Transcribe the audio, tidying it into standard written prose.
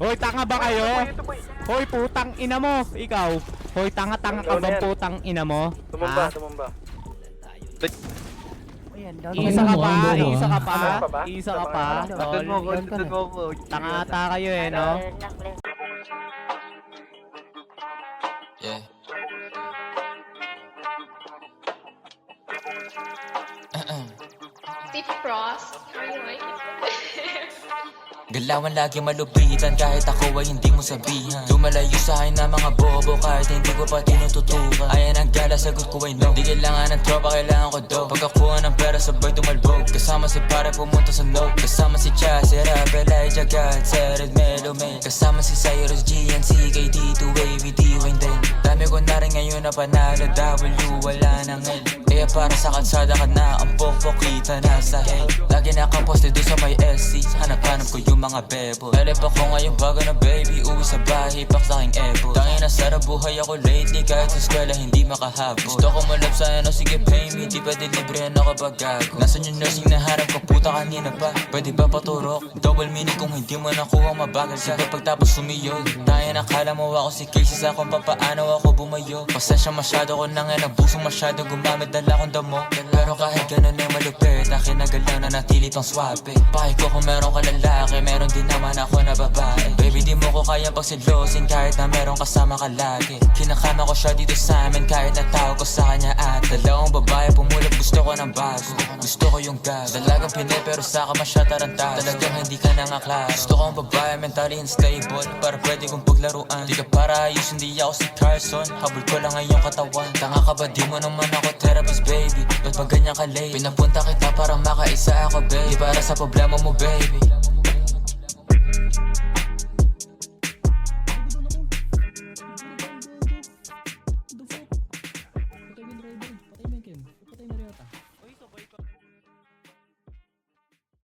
Hoy, tanga ba kayo? Hoy, putang ina mo. Ikaw. Hoy, tanga-tanga ka ba putang ina mo? Tumumba. Isa ka pa, isa ka pa. Isa ka pa. Doon mo ko. Tanga ata kayo eh, no? Yeah. Steve Frost, how you like it? Galawan lagi malupitan kahit ako ay hindi mo sabihan. Lumalayo sa akin na mga bobo kahit hindi ko pa tinututukan. Ayan ang gala, sagot ko ay no. Di kailangan ng tropa, kailangan ko do. Pagkakuha ng pera sabay tumalbog. Kasama si pare pumunta sa note. Kasama si Chassi, Rapel, Elijah God, Sered, Melo, May. Kasama si Cyrus, GNC, KD2, Wavy, D-Wayne din. Dami ko na rin ngayon na panalo, W, wala nang L. Kaya para sa kalsada ka na, ang pokpok kita nasa head. Lagi nakaposte doon sa may SC, hanap-hanap ko yung mga bebo. Elip ako ngayon bago na baby, uwi sa bahay, pak sa aking ebo. Tangin na sarap buhay ako lately, kahit sa eskwela hindi makahabol. Gusto ko malap sa ano, sige pay me, di pwede librehan ako pag gago. Nasaan yung nursing na harap ko, puta kanina pa, pwede ba paturok? Double meaning kung hindi mo nakuha, mabagal ka. Siya pagtapos sumiyod, tangin akala mo ako si Casey sa kung papaano ako bumayo. Pasensya masyado ko nang nabusong masyado, gumamit dala akong damo. Pero kahit ganun ay malupit, akin na galaw na natili pang swabe. Pakay ko kung meron ka lalaki, meron din naman ako na babae. Baby di mo ko kayang pagsilosin kahit na meron kasama ka lagi. Kinakama ko siya dito sa amin kahit na tawag ko sa kanya at dalawang babae pumulot, gusto ko ng bago. Gusto ko yung gas, dalagang pinay pero saka masya tarantado. Talagang hindi ka na nga klaro. Gusto ko ang babae mentally unstable para pwede kong paglaruan. Di ka para ayos, hindi ako si Carson, habol ko lang ngayong katawan. Tanga ka ba, di mo naman ako therapist baby. Ba't ba ganyan ka late? Pinapunta kita para makaisa ako baby, di para sa problema mo baby.